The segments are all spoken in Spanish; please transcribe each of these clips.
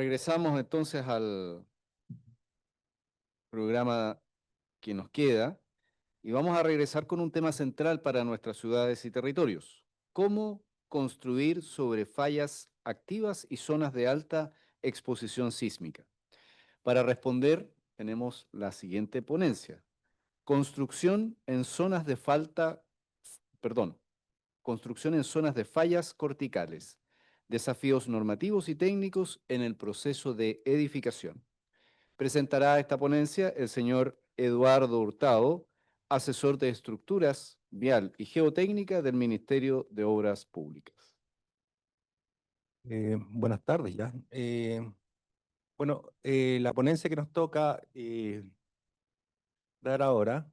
Regresamos entonces al programa que nos queda y vamos a regresar con un tema central para nuestras ciudades y territorios. ¿Cómo construir sobre fallas activas y zonas de alta exposición sísmica? Para responder, tenemos la siguiente ponencia. Construcción en zonas de construcción en zonas de fallas corticales. Desafíos normativos y técnicos en el proceso de edificación. Presentará esta ponencia el señor Eduardo Hurtado, asesor de estructuras vial y geotécnica del Ministerio de Obras Públicas. Buenas tardes ya. La ponencia que nos toca dar ahora,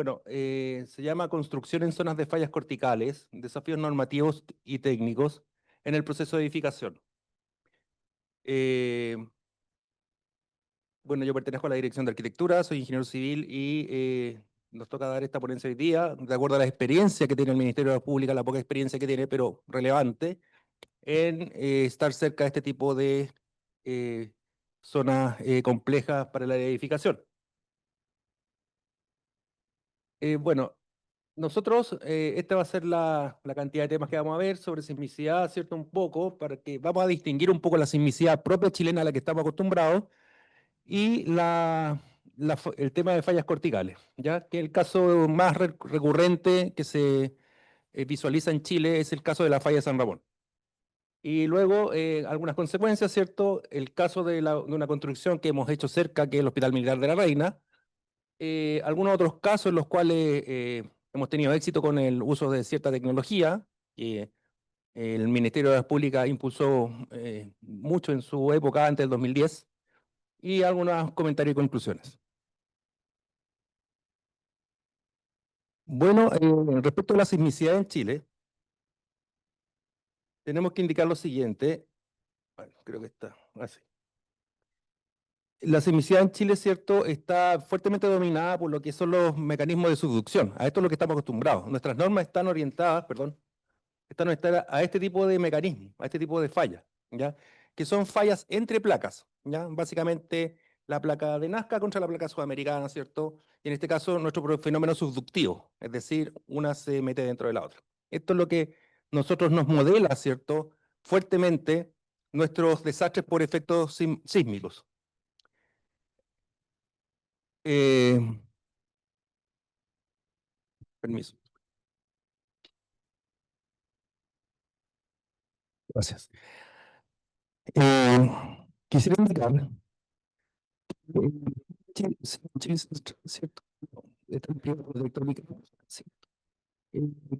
se llama Construcción en zonas de fallas corticales, desafíos normativos y técnicos en el proceso de edificación. Eh, yo pertenezco a la Dirección de Arquitectura, soy ingeniero civil y nos toca dar esta ponencia hoy día, de acuerdo a la experiencia que tiene el Ministerio de Obras Públicas, la poca experiencia que tiene, pero relevante, en estar cerca de este tipo de zonas complejas para la edificación. Bueno, nosotros, esta va a ser la cantidad de temas que vamos a ver sobre sismicidad, ¿cierto? Un poco, para que vamos a distinguir un poco la sismicidad propia chilena a la que estamos acostumbrados y el tema de fallas corticales, ¿ya? Que el caso más recurrente que se visualiza en Chile es el caso de la falla de San Ramón. Y luego algunas consecuencias, ¿cierto? El caso de una construcción que hemos hecho cerca, que es el Hospital Militar de la Reina. Algunos otros casos en los cuales hemos tenido éxito con el uso de cierta tecnología, que el Ministerio de Obras Públicas impulsó mucho en su época, antes del 2010, y algunos comentarios y conclusiones. Bueno, respecto a la sismicidad en Chile, tenemos que indicar lo siguiente. Bueno, creo que está así. La sismicidad en Chile, ¿cierto?, está fuertemente dominada por lo que son los mecanismos de subducción. A esto es lo que estamos acostumbrados. Nuestras normas están orientadas, a este tipo de mecanismos, a este tipo de fallas, ¿ya? Que son fallas entre placas, ¿ya? Básicamente la placa de Nazca contra la placa sudamericana, ¿cierto? Y en este caso nuestro fenómeno subductivo, es decir, una se mete dentro de la otra. Esto es lo que nosotros nos modela, ¿cierto?, fuertemente nuestros desastres por efectos sísmicos. Eh, Permiso. Gracias. Quisiera indicar, Chile, Chile, ¿cierto? Está en periodo tectónico, ¿cierto?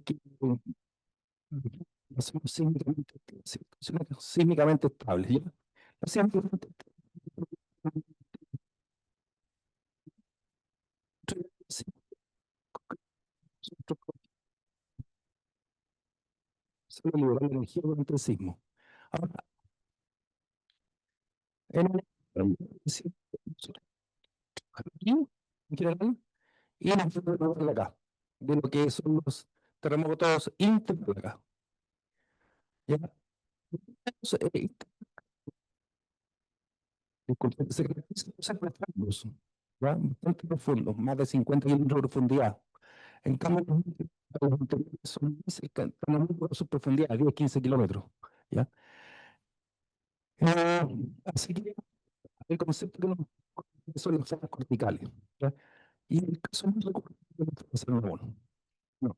Que no somos sísmicamente, ¿cierto? Somos sísmicamente estables, ¿ya? No sísmicamente solo liberar la energía durante el sismo. Ahora, en ¿cierto? Aquí, en general, y en el de acá, de lo que son los terremotos interplaca. ¿Ya? Disculpe, se caracterizan por ser profundos, ¿ya? Bastante profundos, más de 50 kilómetros de profundidad. En cambio, los anteriores son muy cercanos, están a muy poca su profundidad, 10, 15 kilómetros. ¿Ya? Eh, Así que el concepto que nos son las zonas corticales. ¿Ya? Y el caso más recurrente de la San Ramón. No.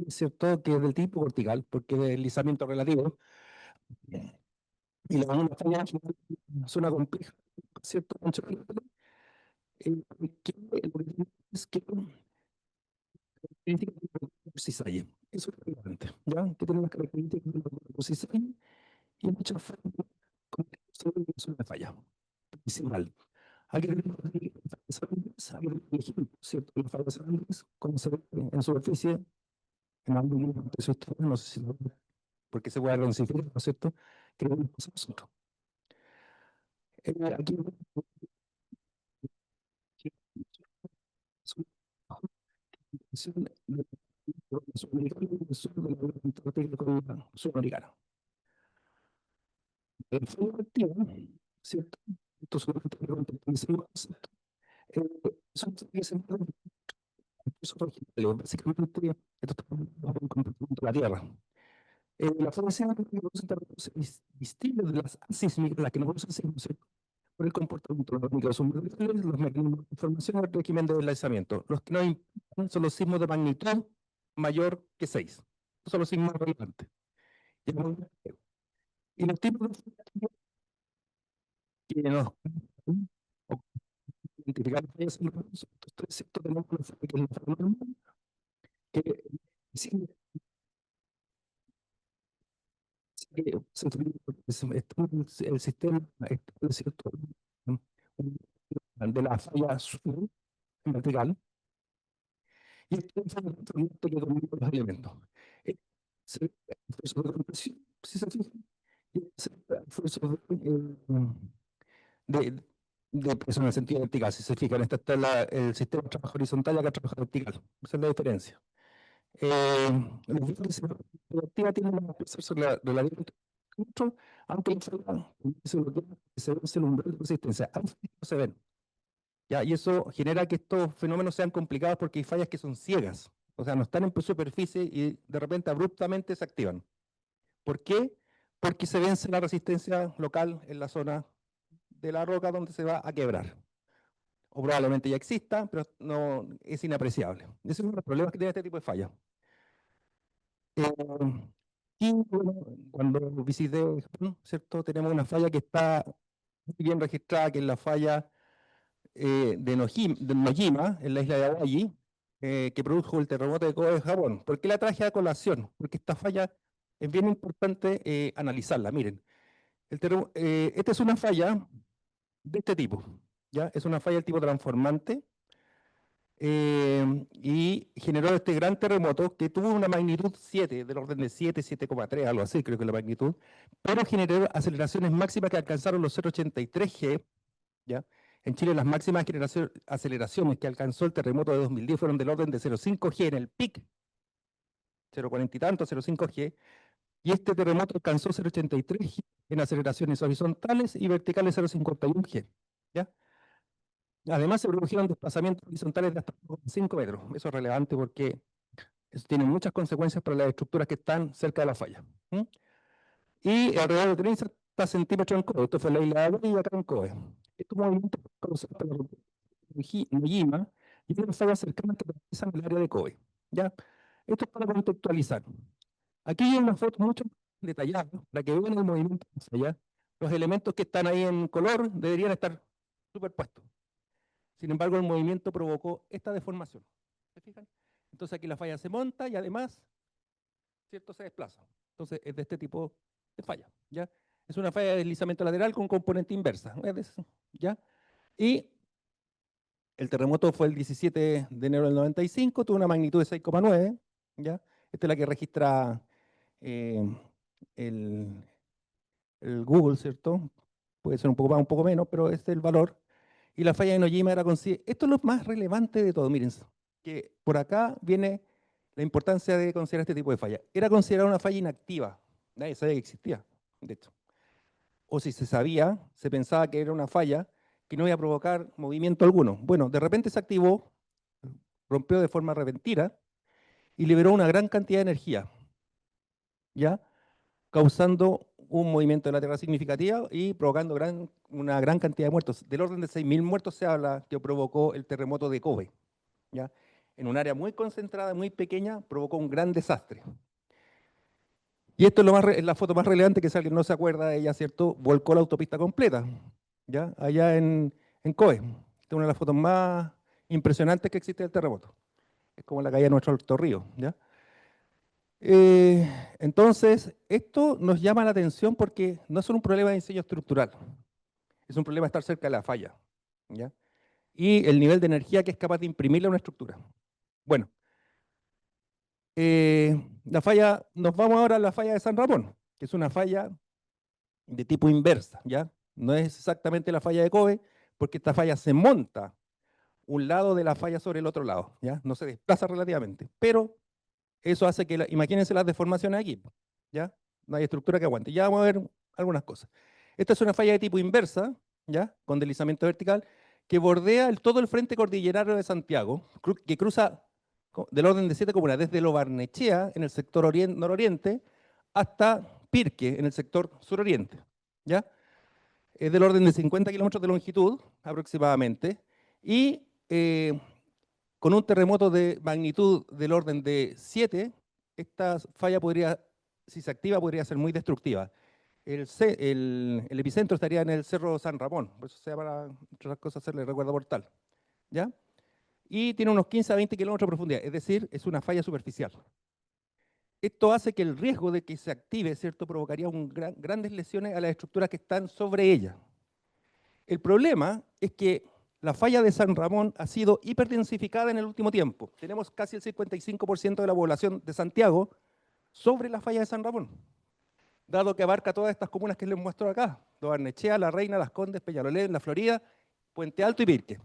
Es cierto que es del tipo cortical, porque es deslizamiento relativo, y la una falla es una zona compleja, ¿cierto? Ancho relativo, que lo que tiene es que características de cizaña. Eso es relevante, ¿ya? Que tiene las características de cizaña y muchas formas como que son una falla principal. Hay que tener ¿cierto? Las fallas grandes, como se ve en superficie, en algún momento de su historia, no sé si lo porque se puede rencificar, ¿no es cierto? Que no nos pasa a nosotros. Aquí sudamericana. El falla activa, ¿cierto? Esto solamente para contextualizar el concepto. Son que se encuentran en recursos regionales. Básicamente, esto está en contacto con la Tierra. La formación representa recursos distintos de las asísmicas, las que nosotros hacemos, ¿cierto? Por el comportamiento de los microsumos, los mecanismos de información del régimen de deslizamiento. Los que nos importan son los sismos de magnitud mayor que 6. Estos son los sismos más relevantes. Y los tipos de que nos identificar fallas en los estos tres sectores tenemos una falla que es la falla normal, que sí, que se utiliza el sistema está, ¿cierto? De la falla sur en vertical, y esto es un instrumento que domina los elementos. El esfuerzo de compresión, si se fijan, y el esfuerzo de, de presión en el sentido vertical. Si se fijan, este está el sistema de trabajo horizontal y acá trabaja vertical. Esa es la diferencia. Los vectores activa tienen una presión relativamente mucho, aunque la falla se ve el umbral de resistencia. Hay fallas que no se ven. ¿Ya? Y eso genera que estos fenómenos sean complicados porque hay fallas que son ciegas. O sea, no están en superficie y de repente abruptamente se activan. ¿Por qué? Porque se vence la resistencia local en la zona de la roca donde se va a quebrar. O probablemente ya exista, pero no es inapreciable. Ese es uno de los problemas que tiene este tipo de fallas. Y bueno, cuando visité Japón, ¿cierto? Tenemos una falla que está muy bien registrada, que es la falla de Nojima, en la isla de Hawaii, que produjo el terremoto de Kobe, Japón. ¿Por qué la traje a colación? Porque esta falla es bien importante analizarla. Miren, esta es una falla de este tipo, ¿ya? Es una falla del tipo transformante y generó este gran terremoto que tuvo una magnitud 7, del orden de 7, 7,3, algo así, creo que la magnitud, pero generó aceleraciones máximas que alcanzaron los 0,83 G, ¿ya? En Chile las máximas aceleraciones que alcanzó el terremoto de 2010 fueron del orden de 0,5 G en el pic, 0,40 y tanto, 0,5 G, y este terremoto alcanzó 0,83 G en aceleraciones horizontales y verticales 0,51 G, ¿ya? Además, se produjeron desplazamientos horizontales de hasta 5 metros. Eso es relevante porque eso tiene muchas consecuencias para las estructuras que están cerca de la falla. Y alrededor de 30 centímetros en Kobe. Esto fue la isla de Hawaii y acá en Kobe. Estos movimientos causados por la ruptura de Nojima y otras fallas cercanas que atraviesan el área de Kobe. ¿Ya? Esto es para contextualizar. Aquí hay una foto mucho más detallada para que vean el movimiento de la falla. Los elementos que están ahí en color deberían estar superpuestos. Sin embargo, el movimiento provocó esta deformación. ¿Se fijan? Entonces aquí la falla se monta y además, ¿cierto? Se desplaza. Entonces es de este tipo de falla, ¿ya? Es una falla de deslizamiento lateral con componente inversa, ¿ya? Y el terremoto fue el 17 de enero del 95, tuvo una magnitud de 6,9, ¿ya? Esta es la que registra eh, el, el Google, ¿cierto? Puede ser un poco más, un poco menos, pero este es el valor. Y la falla de Nojima era considerada. Esto es lo más relevante de todo, miren, que por acá viene la importancia de considerar este tipo de falla. Era considerada una falla inactiva, nadie sabía que existía, de hecho. O si se sabía, se pensaba que era una falla que no iba a provocar movimiento alguno. Bueno, de repente se activó, rompió de forma repentina y liberó una gran cantidad de energía, ¿ya? Causando un movimiento de la Tierra significativo y provocando una gran cantidad de muertos. Del orden de 6.000 muertos se habla que provocó el terremoto de Kobe, ¿ya? En un área muy concentrada, muy pequeña, provocó un gran desastre. Y esto es, es la foto más relevante que si alguien no se acuerda de ella, ¿cierto? Volcó la autopista completa, ¿ya? Allá en Kobe. Esta es una de las fotos más impresionantes que existe del terremoto. Es como la caída de nuestro Alto Río, ¿ya? Entonces, esto nos llama la atención porque no es solo un problema de diseño estructural, es un problema de estar cerca de la falla, ¿ya? Y el nivel de energía que es capaz de imprimirle a una estructura. Bueno, la falla, nos vamos ahora a la falla de San Ramón, que es una falla de tipo inversa, ¿ya? No es exactamente la falla de Kobe, porque esta falla se monta un lado de la falla sobre el otro lado, ¿ya? No se desplaza relativamente, pero eso hace que, imagínense las deformaciones aquí, ¿ya? No hay estructura que aguante. Ya vamos a ver algunas cosas. Esta es una falla de tipo inversa, ¿ya? Con deslizamiento vertical, que bordea todo el frente cordillerano de Santiago, que cruza del orden de 7 comunas, desde Lo Barnechea, en el sector nororiente, hasta Pirque, en el sector suroriente, ¿ya? Es del orden de 50 kilómetros de longitud, aproximadamente, y con un terremoto de magnitud del orden de 7, esta falla podría, si se activa, podría ser muy destructiva. El epicentro estaría en el Cerro San Ramón, por eso se llama, entre otras cosas, hacerle recuerdo mortal, ¿ya? Y tiene unos 15 a 20 kilómetros de profundidad, es decir, es una falla superficial. Esto hace que el riesgo de que se active, ¿cierto?, provocaría grandes lesiones a las estructuras que están sobre ella. El problema es que la falla de San Ramón ha sido hiperdensificada en el último tiempo. Tenemos casi el 55% de la población de Santiago sobre la falla de San Ramón, dado que abarca todas estas comunas que les muestro acá: Lo Barnechea, La Reina, Las Condes, Peñalolén, La Florida, Puente Alto y Pirque.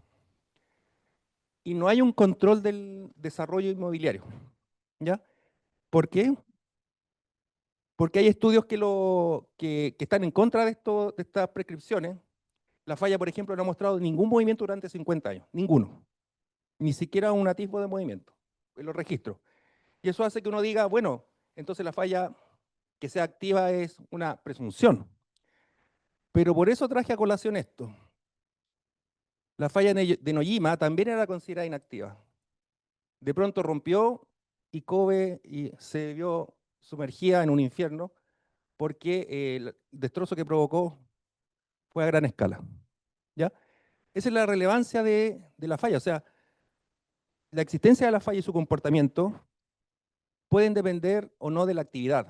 Y no hay un control del desarrollo inmobiliario, ¿ya? ¿Por qué? Porque hay estudios que están en contra de estas prescripciones. La falla, por ejemplo, no ha mostrado ningún movimiento durante 50 años, ninguno. Ni siquiera un atisbo de movimiento en los registros. Y eso hace que uno diga, bueno, entonces la falla que sea activa es una presunción. Pero por eso traje a colación esto. La falla de Nojima también era considerada inactiva. De pronto rompió y Kobe se vio sumergida en un infierno porque el destrozo que provocó fue a gran escala, ¿ya? Esa es la relevancia de la falla. O sea, la existencia de la falla y su comportamiento pueden depender o no de la actividad,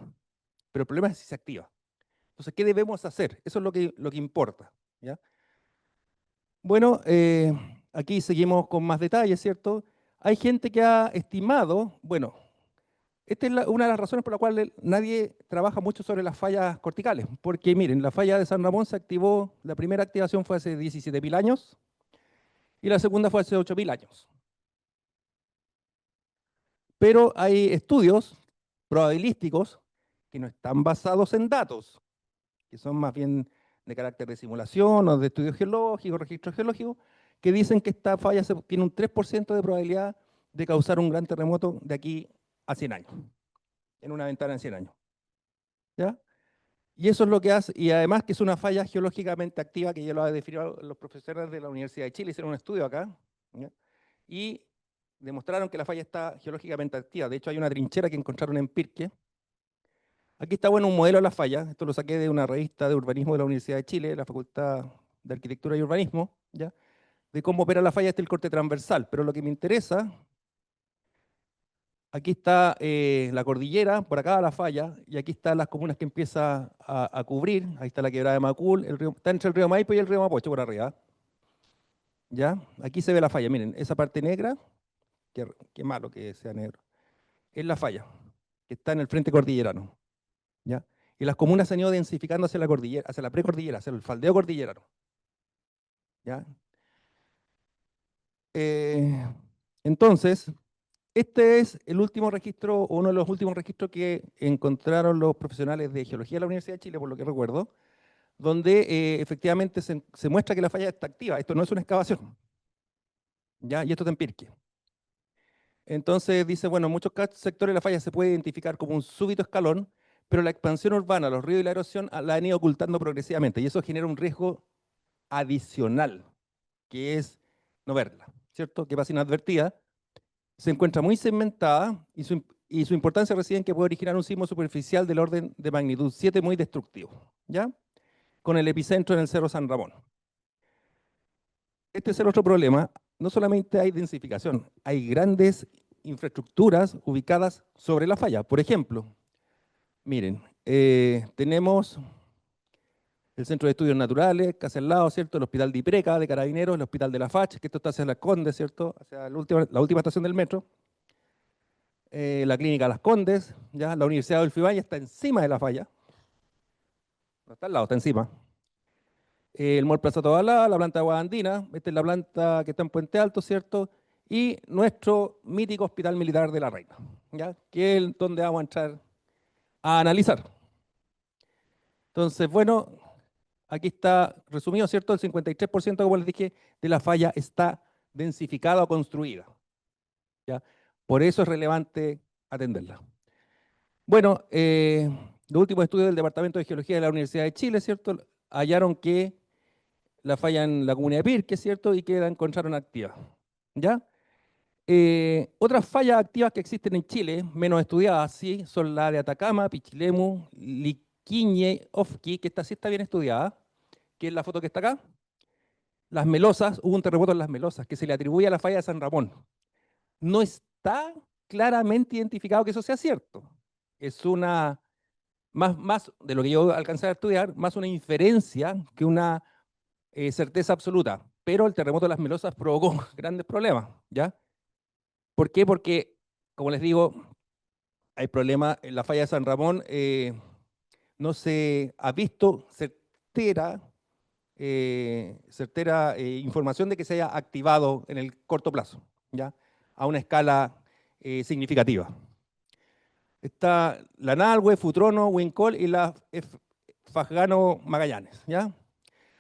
pero el problema es si se activa. Entonces, ¿qué debemos hacer? Eso es lo que importa, ¿ya? Bueno, aquí seguimos con más detalles, ¿cierto? Hay gente que ha estimado, bueno, esta es una de las razones por las cuales nadie trabaja mucho sobre las fallas corticales, porque miren, la falla de San Ramón se activó, la primera activación fue hace 17.000 años y la segunda fue hace 8.000 años. Pero hay estudios probabilísticos que no están basados en datos, que son más bien de carácter de simulación o de estudios geológicos, registros geológicos, que dicen que esta falla tiene un 3% de probabilidad de causar un gran terremoto de aquí a 100 años, en una ventana en 100 años. ¿Ya? Y eso es lo que hace, y además que es una falla geológicamente activa, que ya lo han definido los profesores de la Universidad de Chile, hicieron un estudio acá, ¿ya? Y demostraron que la falla está geológicamente activa. De hecho, hay una trinchera que encontraron en Pirque. Aquí está, bueno, un modelo de la falla. Esto lo saqué de una revista de urbanismo de la Universidad de Chile, la Facultad de Arquitectura y Urbanismo, ¿ya? De cómo opera la falla, el corte transversal. Pero lo que me interesa, aquí está la cordillera, por acá la falla, y aquí están las comunas que empieza a cubrir. Ahí está la quebrada de Macul, está entre el río Maipo y el río Mapocho por arriba. ¿Ya? Aquí se ve la falla, miren, esa parte negra, qué malo que sea negro, es la falla, que está en el frente cordillerano. ¿Ya? Y las comunas se han ido densificando hacia la cordillera, hacia la precordillera, hacia el faldeo cordillerano. ¿Ya? Entonces, este es el último registro, uno de los últimos registros que encontraron los profesionales de geología de la Universidad de Chile, por lo que recuerdo, donde efectivamente se muestra que la falla está activa. Esto no es una excavación, ¿ya? Y esto está en Pirque. Entonces dice, bueno, en muchos sectores la falla se puede identificar como un súbito escalón, pero la expansión urbana, los ríos y la erosión la han ido ocultando progresivamente, y eso genera un riesgo adicional, que es no verla, ¿cierto? Que pasa inadvertida. Se encuentra muy segmentada y su importancia reside en que puede originar un sismo superficial del orden de magnitud 7 muy destructivo, ¿ya? Con el epicentro en el Cerro San Ramón. Este es el otro problema. No solamente hay densificación, hay grandes infraestructuras ubicadas sobre la falla. Por ejemplo, miren, tenemos el Centro de Estudios Naturales, casi al lado, ¿cierto? El Hospital de Ipreca, de Carabineros, el Hospital de la FACH, que esto está hacia Las Condes, ¿cierto? Hacia la última estación del metro. La Clínica Las Condes, ¿ya? La Universidad del Valle está encima de la falla. No está al lado, está encima. El Mall Plaza Tobalá, la planta de Agua Andina, esta es la planta que está en Puente Alto, ¿cierto? Y nuestro mítico Hospital Militar de la Reina, ¿ya? Que es donde vamos a entrar a analizar. Entonces, bueno, aquí está resumido, ¿cierto? El 53%, como les dije, de la falla está densificada o construida, ¿ya? Por eso es relevante atenderla. Bueno, los últimos estudios del Departamento de Geología de la Universidad de Chile, ¿cierto? Hallaron que la falla en la comuna de Pirque, ¿cierto? Y que la encontraron activa, ¿ya? Otras fallas activas que existen en Chile, menos estudiadas, sí, son la de Atacama, Pichilemu, Liquiñe, Ofqui, que esta sí está bien estudiada, que es la foto que está acá. Las Melosas, hubo un terremoto en Las Melosas, que se le atribuye a la falla de San Ramón. No está claramente identificado que eso sea cierto. Es una, más de lo que yo alcancé a estudiar, más una inferencia que una certeza absoluta. Pero el terremoto de Las Melosas provocó grandes problemas, ¿ya? ¿Por qué? Porque, como les digo, hay problemas en la falla de San Ramón, no se ha visto certera información de que se haya activado en el corto plazo, ¿ya? A una escala significativa. Está la Nalhue, Futrono, Wincol y la Fajgano Magallanes, ¿ya?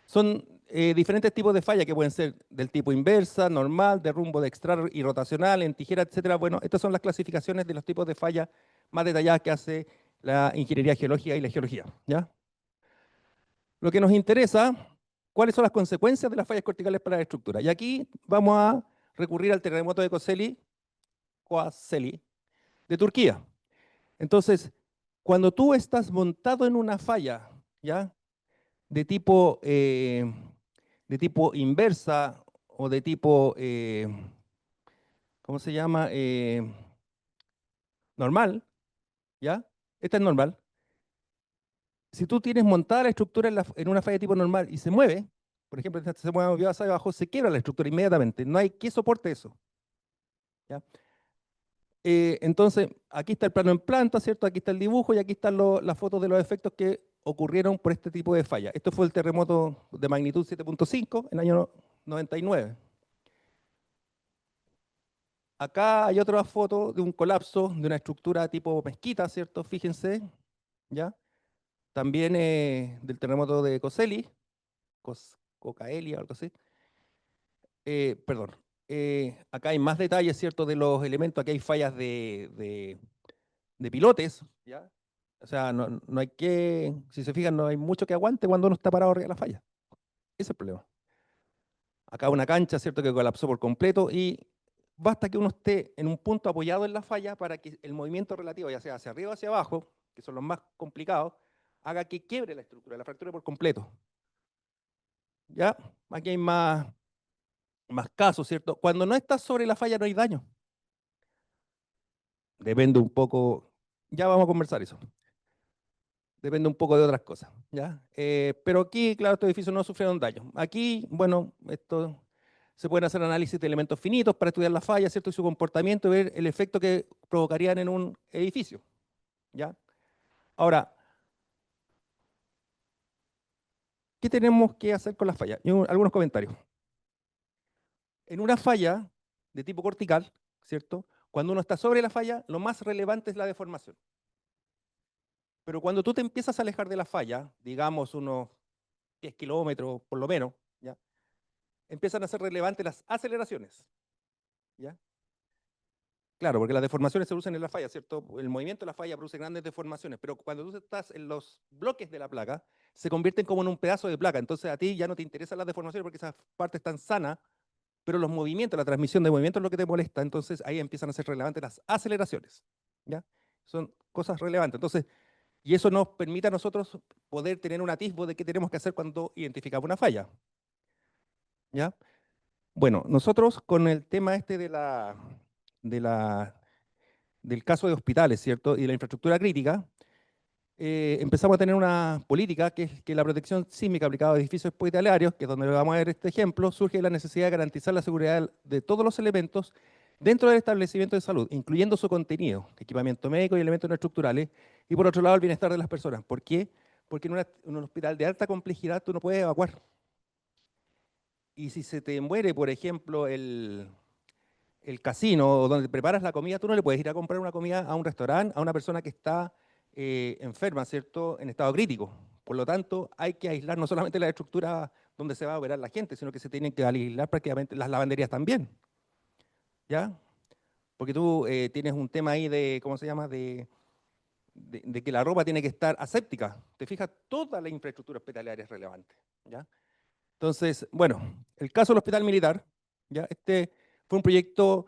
Son diferentes tipos de falla que pueden ser del tipo inversa, normal, de rumbo de extra y rotacional, en tijera, etcétera. Bueno, estas son las clasificaciones de los tipos de falla más detalladas que hace la ingeniería geológica y la geología, ¿ya? Lo que nos interesa, ¿cuáles son las consecuencias de las fallas corticales para la estructura? Y aquí vamos a recurrir al terremoto de Kocaeli de Turquía. Entonces, cuando tú estás montado en una falla, ¿ya? De tipo inversa o de tipo, ¿cómo se llama? Normal, ¿ya? Esta es normal. Si tú tienes montada la estructura en una falla de tipo normal y se mueve, por ejemplo, esta se mueve hacia abajo, se quiebra la estructura inmediatamente. No hay que soporte eso, ¿ya? Entonces, aquí está el plano en planta, ¿cierto? Aquí está el dibujo y aquí están las fotos de los efectos que ocurrieron por este tipo de falla. Esto fue el terremoto de magnitud 7.5 en el año 99. Acá hay otra foto de un colapso de una estructura tipo mezquita, ¿cierto? Fíjense, ¿ya? También del terremoto de Cocaeli, algo así. Perdón. Acá hay más detalles, ¿cierto? De los elementos. Aquí hay fallas de pilotes, ¿ya? O sea, no hay que, si se fijan, no hay mucho que aguante cuando uno está parado arriba de la falla. Ese es el problema. Acá una cancha, ¿cierto? Que colapsó por completo y basta que uno esté en un punto apoyado en la falla para que el movimiento relativo, ya sea hacia arriba o hacia abajo, que son los más complicados, haga que quiebre la estructura, la fractura por completo. ¿Ya? Aquí hay más casos, ¿cierto? Cuando no estás sobre la falla no hay daño. Depende un poco, ya vamos a conversar eso. Depende un poco de otras cosas, ¿ya? Pero aquí, claro, estos edificios no sufrieron daño. Aquí, bueno, esto se pueden hacer análisis de elementos finitos para estudiar la falla, ¿cierto? Y su comportamiento y ver el efecto que provocarían en un edificio, ¿ya? Ahora, ¿qué tenemos que hacer con las fallas? Algunos comentarios. En una falla de tipo cortical, ¿cierto? Cuando uno está sobre la falla, lo más relevante es la deformación. Pero cuando tú te empiezas a alejar de la falla, digamos unos 10 kilómetros por lo menos, ¿ya? Empiezan a ser relevantes las aceleraciones, ¿ya? Claro, porque las deformaciones se producen en la falla, ¿cierto? El movimiento de la falla produce grandes deformaciones, pero cuando tú estás en los bloques de la placa, se convierten como en un pedazo de placa. Entonces a ti ya no te interesan las deformaciones porque esas partes están sanas, pero los movimientos, la transmisión de movimientos es lo que te molesta. Entonces ahí empiezan a ser relevantes las aceleraciones, ¿ya? Son cosas relevantes. Entonces, y eso nos permite a nosotros poder tener un atisbo de qué tenemos que hacer cuando identificamos una falla, ¿ya? Bueno, nosotros con el tema este de la del caso de hospitales, ¿cierto? Y de la infraestructura crítica, empezamos a tener una política que es que la protección sísmica aplicada a edificios hospitalarios, que es donde vamos a ver este ejemplo, surge de la necesidad de garantizar la seguridad de todos los elementos dentro del establecimiento de salud, incluyendo su contenido, equipamiento médico y elementos no estructurales, y por otro lado el bienestar de las personas. ¿Por qué? Porque en un hospital de alta complejidad tú no puedes evacuar. Y si se te muere, por ejemplo, el casino donde preparas la comida, tú no le puedes ir a comprar una comida a un restaurante, a una persona que está enferma, ¿cierto? En estado crítico, Por lo tanto, hay que aislar no solamente la estructura donde se va a operar la gente, sino que se tienen que aislar prácticamente las lavanderías también, ¿ya? Porque tú tienes un tema ahí de, ¿cómo se llama?, de que la ropa tiene que estar aséptica. Te fijas, toda la infraestructura hospitalaria es relevante, ¿ya? Entonces, bueno, el caso del Hospital Militar, ¿ya? Este fue un proyecto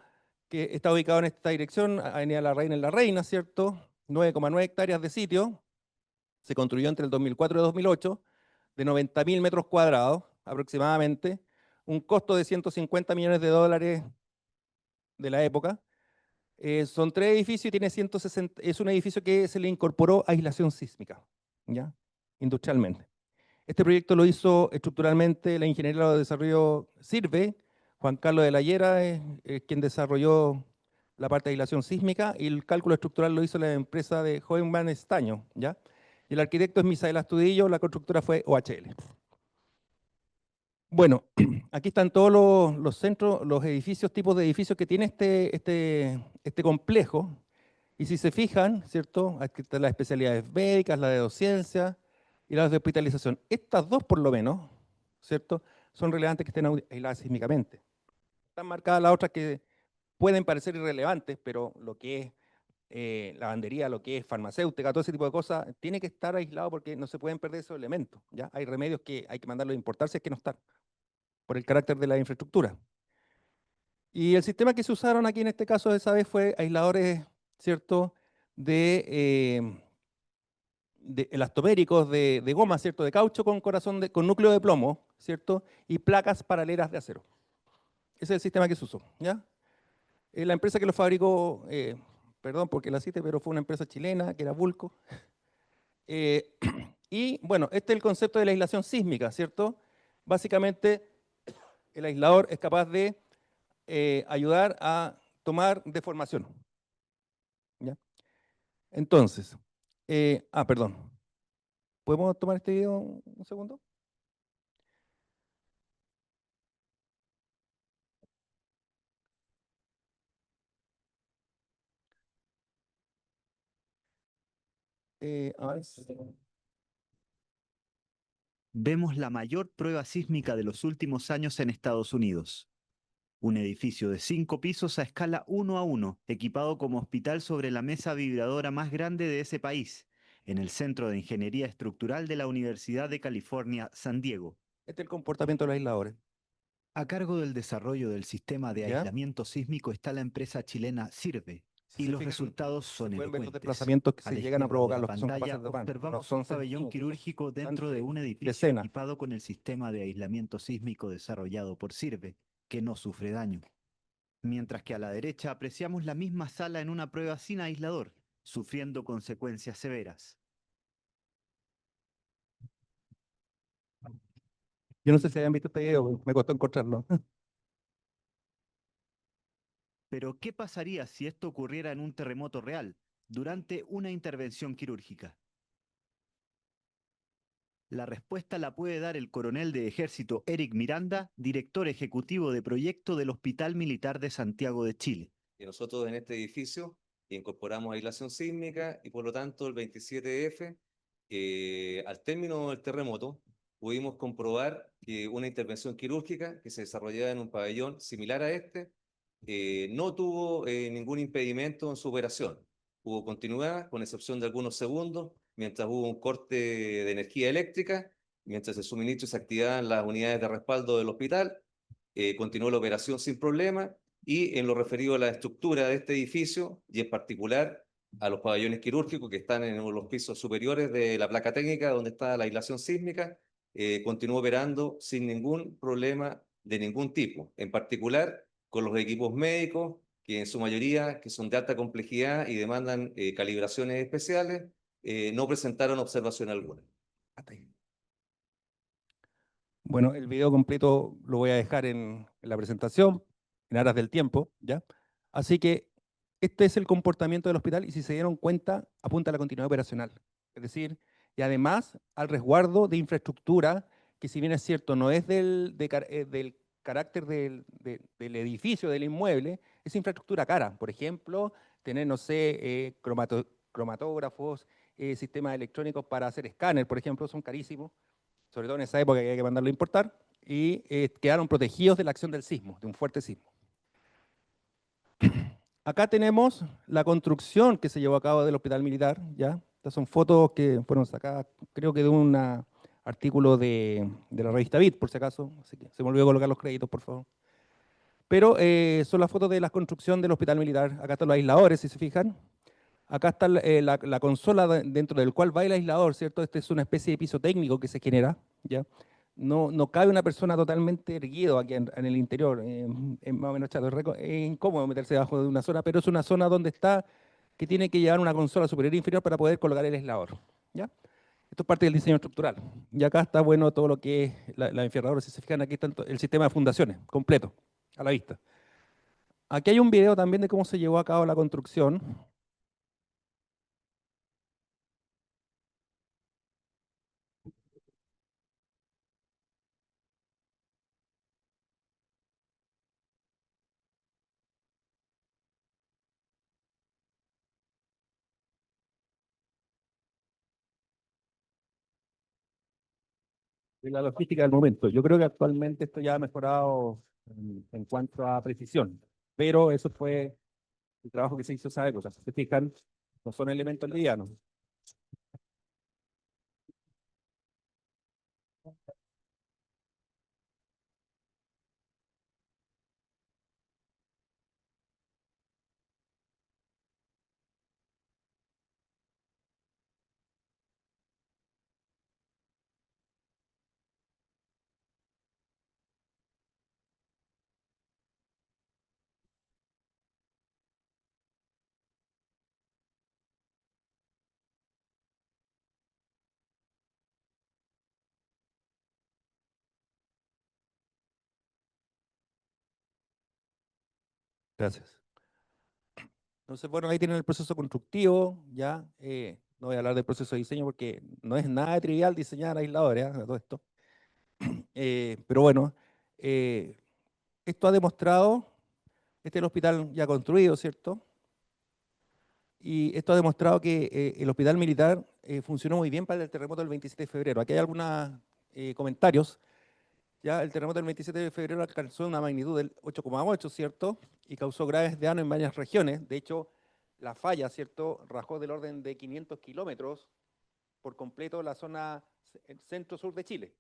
que está ubicado en esta dirección, Avenida La Reina en La Reina, ¿cierto? 9,9 hectáreas de sitio, se construyó entre el 2004 y 2008, de 90.000 metros cuadrados aproximadamente, un costo de 150 millones de dólares de la época. Son 3 edificios y tiene 160, es un edificio que se le incorporó aislación sísmica, ¿ya? Industrialmente. Este proyecto lo hizo estructuralmente la ingeniería de desarrollo Sirve, Juan Carlos de la Hiera es quien desarrolló la parte de aislación sísmica y el cálculo estructural lo hizo la empresa de Hohenmann Estaño, ¿ya? Y el arquitecto es Misael Astudillo, la constructora fue OHL. Bueno, aquí están todos los centros, los edificios, tipos de edificios que tiene este complejo. Y si se fijan, ¿cierto? Aquí están las especialidades médicas, la de docencia y las de hospitalización. Estas dos, por lo menos, ¿cierto? Son relevantes que estén aisladas sísmicamente. Están marcadas las otras que pueden parecer irrelevantes, pero lo que es lavandería, lo que es farmacéutica, todo ese tipo de cosas, tiene que estar aislado porque no se pueden perder esos elementos, ¿ya? Hay remedios que hay que mandarlos a importar si es que no están, por el carácter de la infraestructura. Y el sistema que se usaron aquí en este caso esa vez fue aisladores, ¿cierto?, de elastoméricos de goma, ¿cierto?, de caucho con corazón con núcleo de plomo, ¿cierto?, y placas paralelas de acero. Ese es el sistema que se usó, ¿ya? La empresa que lo fabricó, perdón porque la cite, pero fue una empresa chilena, que era Vulco. Y bueno, este es el concepto de la aislación sísmica, ¿cierto? Básicamente, el aislador es capaz de ayudar a tomar deformación, ¿ya? Entonces, perdón. ¿Podemos tomar este video un segundo? A ver. Vemos la mayor prueba sísmica de los últimos años en Estados Unidos. Un edificio de 5 pisos a escala 1:1, equipado como hospital sobre la mesa vibradora más grande de ese país, en el Centro de Ingeniería Estructural de la Universidad de California, San Diego. Este es el comportamiento de los aisladores, A cargo del desarrollo del sistema de ¿ya? aislamiento sísmico está la empresa chilena Sirve, Si y se los fijan, resultados se son pueden ver los elocuentes. desplazamientos que A se la llegan a izquierda de provocar, la los que son capaces pantalla de tomar. No observamos son un pabellón centímetros, quirúrgico dentro de un edificio decenas. equipado con el sistema de aislamiento sísmico desarrollado por Sirve, que no sufre daño. Mientras que a la derecha apreciamos la misma sala en una prueba sin aislador, sufriendo consecuencias severas. Yo no sé si hayan visto este video, me costó encontrarlo. Pero, ¿qué pasaría si esto ocurriera en un terremoto real, durante una intervención quirúrgica? La respuesta la puede dar el coronel de ejército Eric Miranda, director ejecutivo de proyecto del Hospital Militar de Santiago de Chile. Y nosotros en este edificio incorporamos aislación sísmica y por lo tanto el 27F, al término del terremoto, pudimos comprobar que una intervención quirúrgica que se desarrollaba en un pabellón similar a este no tuvo ningún impedimento en su operación. Hubo continuidad, con excepción de algunos segundos, mientras hubo un corte de energía eléctrica, mientras el suministro se activaban las unidades de respaldo del hospital, continuó la operación sin problema. Y en lo referido a la estructura de este edificio, y en particular a los pabellones quirúrgicos que están en los pisos superiores de la placa técnica donde está la aislación sísmica, continuó operando sin ningún problema de ningún tipo. En particular, con los equipos médicos, que en su mayoría que son de alta complejidad y demandan calibraciones especiales, no presentaron observación alguna. Bueno, el video completo lo voy a dejar en la presentación, en aras del tiempo, ¿ya? Así que este es el comportamiento del hospital y si se dieron cuenta, apunta a la continuidad operacional. Es decir, y además al resguardo de infraestructura, que si bien es cierto, no es del carácter del edificio, del inmueble, es infraestructura cara. Por ejemplo, tener, no sé, cromatógrafos, sistemas electrónicos para hacer escáner, por ejemplo, son carísimos, sobre todo en esa época que había que mandarlo a importar, y quedaron protegidos de la acción del sismo, de un fuerte sismo. Acá tenemos la construcción que se llevó a cabo del hospital militar, ¿ya? Estas son fotos que fueron sacadas, creo que de un artículo de la revista Bit, por si acaso, así que se me olvidó colocar los créditos, por favor. Pero son las fotos de la construcción del hospital militar. Acá están los aisladores, si se fijan. Acá está la consola dentro del cual va el aislador, ¿cierto? Este es una especie de piso técnico que se genera, ¿ya? No cabe una persona totalmente erguido aquí en el interior, es más o menos chato, es incómodo meterse debajo de una zona, pero es una zona donde está, que tiene que llevar una consola superior e inferior para poder colocar el aislador, ¿ya? Esto es parte del diseño estructural. Y acá está bueno todo lo que es la enferradura, si se fijan aquí está el sistema de fundaciones, completo, a la vista. Aquí hay un video también de cómo se llevó a cabo la construcción. De la logística del momento. Yo creo que actualmente esto ya ha mejorado en cuanto a precisión, pero eso fue el trabajo que se hizo esa época. Si se fijan, no son elementos livianos. Gracias. Entonces, bueno, ahí tienen el proceso constructivo, ya. No voy a hablar del proceso de diseño porque no es nada trivial diseñar aisladores, ¿eh? Todo esto. Pero bueno, esto ha demostrado, este es el hospital ya construido, ¿cierto? Y esto ha demostrado que el hospital militar funcionó muy bien para el terremoto del 27 de febrero. Aquí hay algunos comentarios. Ya el terremoto del 27 de febrero alcanzó una magnitud del 8,8, ¿cierto? Y causó graves daños en varias regiones. De hecho, la falla, ¿cierto? Rajó del orden de 500 kilómetros por completo la zona centro-sur de Chile.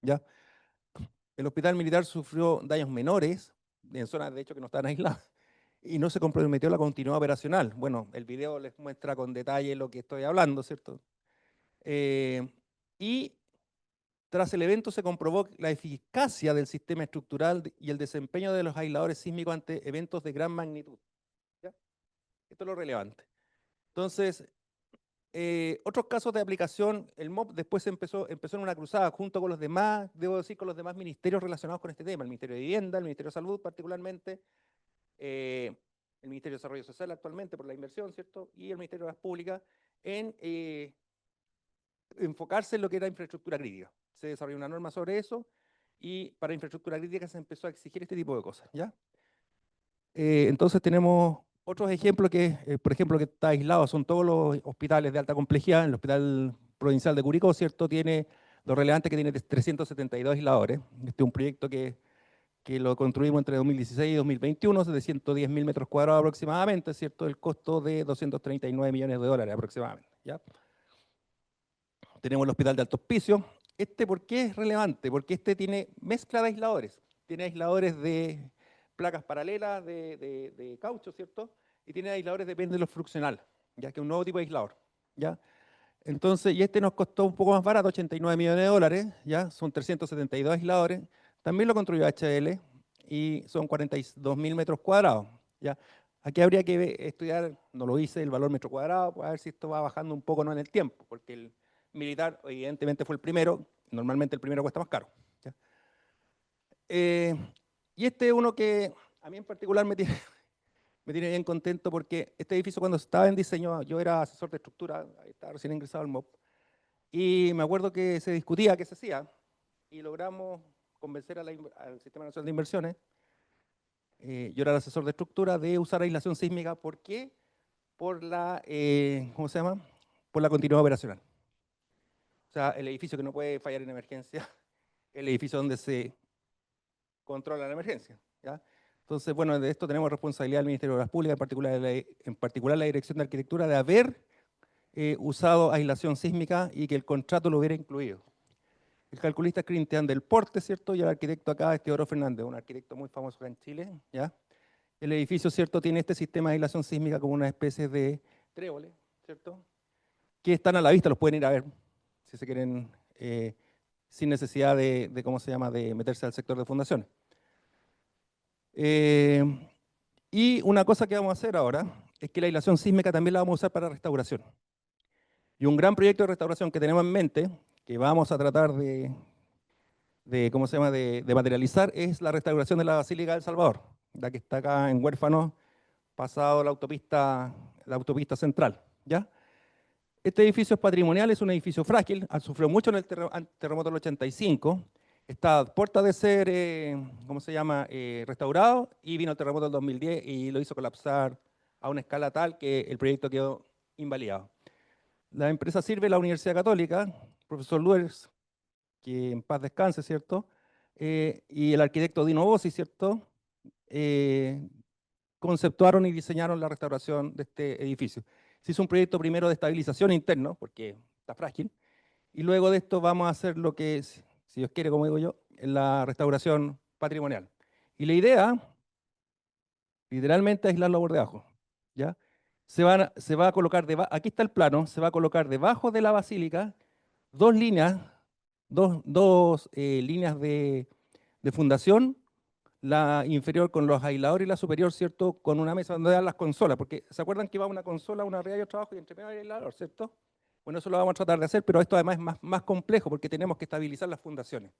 ¿Ya? El hospital militar sufrió daños menores, en zonas de hecho que no estaban aisladas, y no se comprometió la continuidad operacional. Bueno, el video les muestra con detalle lo que estoy hablando, ¿cierto? Y tras el evento se comprobó la eficacia del sistema estructural y el desempeño de los aisladores sísmicos ante eventos de gran magnitud. ¿Ya? Esto es lo relevante. Entonces, otros casos de aplicación, el MOP después empezó en una cruzada junto con los demás, debo decir, con los demás ministerios relacionados con este tema, el Ministerio de Vivienda, el Ministerio de Salud particularmente, el Ministerio de Desarrollo Social actualmente por la inversión, ¿cierto? Y el Ministerio de las Públicas en enfocarse en lo que era infraestructura crítica. Se desarrolló una norma sobre eso y para infraestructura crítica se empezó a exigir este tipo de cosas, ¿ya? Entonces tenemos otros ejemplos que, por ejemplo, que está aislado, son todos los hospitales de alta complejidad. El Hospital Provincial de Curicó, ¿cierto? Tiene lo relevante que tiene 372 aisladores. Este es un proyecto que lo construimos entre 2016 y 2021, de 110.000 metros cuadrados aproximadamente, ¿cierto? El costo de 239 millones de dólares aproximadamente, ¿ya? Tenemos el Hospital de Alto Hospicio. ¿Por qué es relevante? Porque este tiene mezcla de aisladores. Tiene aisladores de placas paralelas de caucho, ¿cierto? Y tiene aisladores de péndulo friccional, ya que es un nuevo tipo de aislador, ¿ya? Entonces, y este nos costó un poco más barato, 89 millones de dólares, ¿ya? Son 372 aisladores. También lo construyó HL y son 42.000 metros cuadrados, ¿ya? Aquí habría que estudiar, no lo hice, el valor metro cuadrado, para ver si esto va bajando un poco, no en el tiempo, porque el militar evidentemente fue el primero, normalmente el primero cuesta más caro, ¿ya? Y este es uno que a mí en particular me tiene bien contento porque este edificio cuando estaba en diseño, yo era asesor de estructura, estaba recién ingresado al MOP, y me acuerdo que se discutía qué se hacía, y logramos convencer al Sistema Nacional de Inversiones, yo era el asesor de estructura, de usar aislación sísmica. ¿Por qué? Por la, ¿cómo se llama? por la continuidad operacional. O sea, el edificio que no puede fallar en emergencia, el edificio donde se controla la emergencia, ¿ya? Entonces, bueno, de esto tenemos responsabilidad del Ministerio de Obras Públicas, en particular la Dirección de Arquitectura, de haber usado aislación sísmica y que el contrato lo hubiera incluido. El calculista es Cristian del Porte, ¿cierto? Y el arquitecto acá es Teodoro Fernández, un arquitecto muy famoso acá en Chile, ¿ya? El edificio, ¿cierto?, tiene este sistema de aislación sísmica como una especie de tréboles, ¿cierto?, que están a la vista, los pueden ir a ver, si se quieren, sin necesidad de ¿cómo se llama?, de meterse al sector de fundaciones. Y una cosa que vamos a hacer ahora es que la aislación sísmica también la vamos a usar para restauración. Y un gran proyecto de restauración que tenemos en mente, que vamos a tratar ¿cómo se llama?, de materializar, es la restauración de la Basílica del Salvador, la que está acá en Huérfano, pasado la autopista central, ¿ya? Este edificio es patrimonial, es un edificio frágil, sufrió mucho en el terremoto del 85, está a puerta de ser, ¿cómo se llama?, restaurado, y vino el terremoto del 2010 y lo hizo colapsar a una escala tal que el proyecto quedó invalidado. La empresa sirve la Universidad Católica, profesor Luers, que en paz descanse, ¿cierto?, y el arquitecto Dino Bossi, ¿cierto?, conceptuaron y diseñaron la restauración de este edificio. Se hizo un proyecto primero de estabilización interno, porque está frágil, y luego de esto vamos a hacer lo que, si Dios quiere, como digo yo, la restauración patrimonial. Y la idea, literalmente, es aislarlo por debajo, ¿ya? Se va a colocar, aquí está el plano, se va a colocar debajo de la basílica dos líneas, líneas de fundación, la inferior con los aisladores y la superior, ¿cierto?, con una mesa donde dan las consolas, porque ¿se acuerdan que va una consola, una arriba y otra abajo y entre medio hay aislador, ¿cierto? Bueno, eso lo vamos a tratar de hacer, pero esto además es más complejo porque tenemos que estabilizar las fundaciones.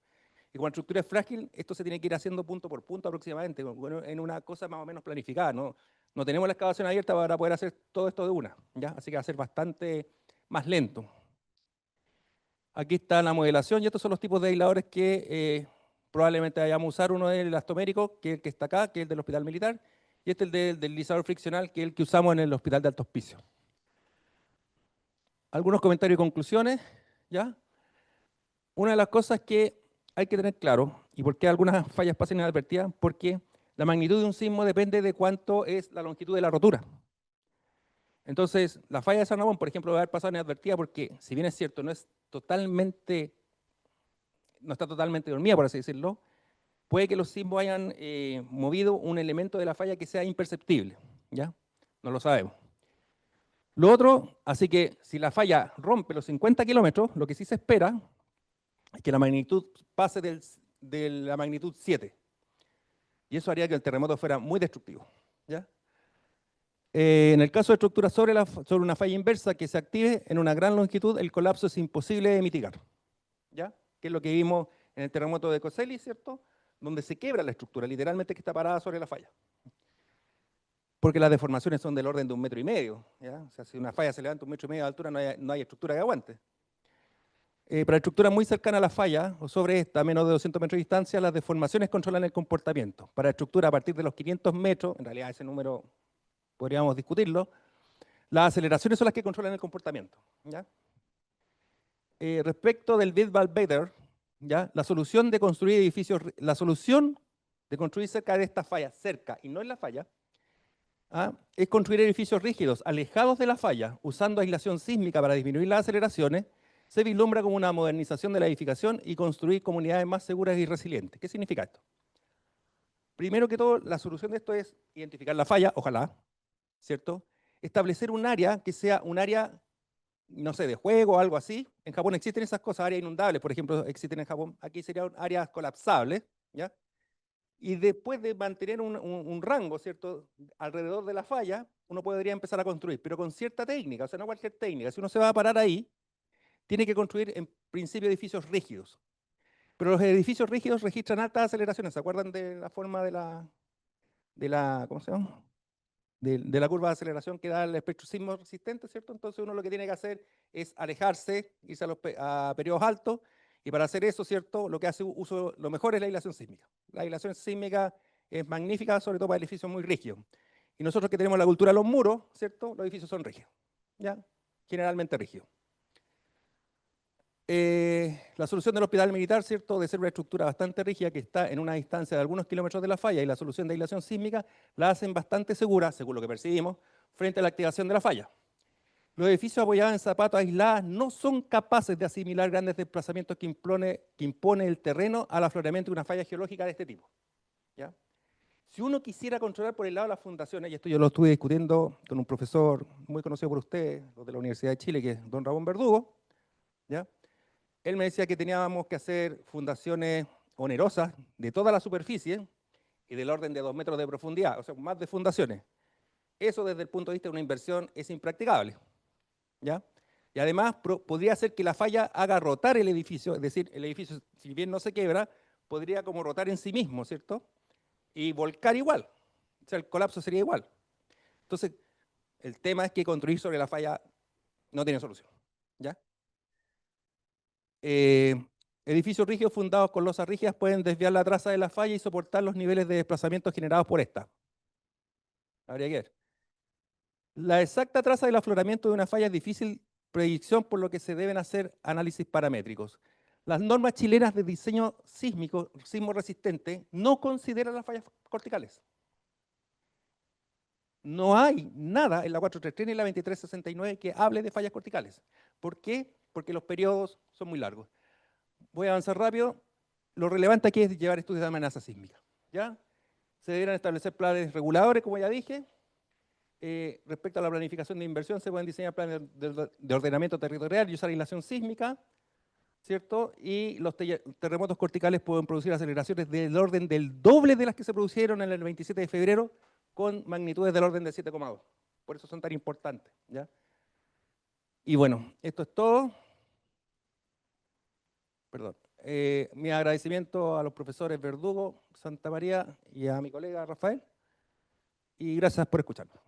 Y cuando la estructura es frágil, esto se tiene que ir haciendo punto por punto aproximadamente, en una cosa más o menos planificada, ¿no? No tenemos la excavación abierta para poder hacer todo esto de una, ¿ya? Así que va a ser bastante más lento. Aquí está la modelación y estos son los tipos de aisladores que probablemente vayamos a usar. Uno es el elastomérico, que es el que está acá, que es el del hospital militar, y este es el del deslizador friccional, que es el que usamos en el hospital de Alto Hospicio. Algunos comentarios y conclusiones, ¿ya? Una de las cosas que hay que tener claro, y por qué algunas fallas pasan inadvertidas, porque la magnitud de un sismo depende de cuánto es la longitud de la rotura. Entonces, la falla de San Ramón, por ejemplo, va a haber pasado inadvertida porque, si bien es cierto, no está totalmente dormida, por así decirlo, puede que los sismos hayan movido un elemento de la falla que sea imperceptible, ¿ya? No lo sabemos. Lo otro, así que si la falla rompe los 50 kilómetros, lo que sí se espera es que la magnitud pase de la magnitud 7. Y eso haría que el terremoto fuera muy destructivo, ¿ya? En el caso de estructuras sobre una falla inversa que se active en una gran longitud, el colapso es imposible de mitigar, ¿ya? Que es lo que vimos en el terremoto de Coseli, ¿cierto?, donde se quiebra la estructura, literalmente que está parada sobre la falla. Porque las deformaciones son del orden de 1,5 metros, ¿ya? O sea, si una falla se levanta 1,5 metros de altura, no hay estructura que aguante. Para estructuras muy cercanas a la falla, o sobre esta, a menos de 200 metros de distancia, las deformaciones controlan el comportamiento. Para estructuras a partir de los 500 metros, en realidad ese número podríamos discutirlo, las aceleraciones son las que controlan el comportamiento, ¿ya? Respecto del Build Back Better, ¿ya?, la solución de construir edificios, la solución de construir cerca de esta falla, cerca y no en la falla, es construir edificios rígidos, alejados de la falla, usando aislación sísmica para disminuir las aceleraciones. Se vislumbra como una modernización de la edificación y construir comunidades más seguras y resilientes. ¿Qué significa esto? Primero que todo, la solución de esto es identificar la falla, ojalá, ¿cierto? Establecer un área que sea un área, no sé, de juego o algo así. En Japón existen esas cosas, áreas inundables, por ejemplo, existen en Japón. Aquí serían áreas colapsables, ¿ya? Y después de mantener un rango, ¿cierto?, alrededor de la falla, uno podría empezar a construir, pero con cierta técnica, o sea, no cualquier técnica. Si uno se va a parar ahí, tiene que construir en principio edificios rígidos. Pero los edificios rígidos registran altas aceleraciones. ¿Se acuerdan de la forma de la ¿cómo se llama?, de la curva de aceleración que da el espectro sismo resistente, ¿cierto? Entonces uno lo que tiene que hacer es alejarse, irse a periodos altos, y para hacer eso, ¿cierto?, lo que hace lo mejor es la aislación sísmica. La aislación sísmica es magnífica, sobre todo para edificios muy rígidos. Y nosotros que tenemos la cultura de los muros, ¿cierto?, los edificios son rígidos, ¿ya? generalmente rígido. La solución del hospital militar, ¿cierto?, de ser una estructura bastante rígida que está en una distancia de algunos kilómetros de la falla, y la solución de aislación sísmica la hacen bastante segura, según lo que percibimos, frente a la activación de la falla. Los edificios apoyados en zapatos aisladas no son capaces de asimilar grandes desplazamientos que impone el terreno al afloramiento de una falla geológica de este tipo, ¿ya? Si uno quisiera controlar por el lado de las fundaciones, y esto yo lo estuve discutiendo con un profesor muy conocido por ustedes, los de la Universidad de Chile, que es don Ramón Verdugo, ¿ya? Él me decía que teníamos que hacer fundaciones onerosas de toda la superficie y del orden de 2 metros de profundidad, o sea, más de fundaciones. Eso desde el punto de vista de una inversión es impracticable, ¿ya? Y además podría hacer que la falla haga rotar el edificio, es decir, el edificio, si bien no se quiebra, podría como rotar en sí mismo, ¿cierto? Y volcar igual, o sea, el colapso sería igual. Entonces, el tema es que construir sobre la falla no tiene solución, ¿ya? Edificios rígidos fundados con losas rígidas pueden desviar la traza de la falla y soportar los niveles de desplazamiento generados por esta. Habría que ver. La exacta traza del afloramiento de una falla es difícil predicción, por lo que se deben hacer análisis paramétricos. Las normas chilenas de diseño sísmico, sismo resistente, no consideran las fallas corticales. No hay nada en la 433 ni en la 2369 que hable de fallas corticales. ¿Por qué? Porque los periodos son muy largos. Voy a avanzar rápido. Lo relevante aquí es llevar estudios de amenaza sísmica, ¿ya? Se deberán establecer planes reguladores, como ya dije. Respecto a la planificación de inversión, se pueden diseñar planes de ordenamiento territorial y usar aislación sísmica, ¿cierto? Y los terremotos corticales pueden producir aceleraciones del orden del doble de las que se produjeron en el 27 de febrero, con magnitudes del orden de 7,2. Por eso son tan importantes, ¿ya? Y bueno, esto es todo. Perdón. Mi agradecimiento a los profesores Verdugo, Santa María y a mi colega Rafael. Y gracias por escucharnos.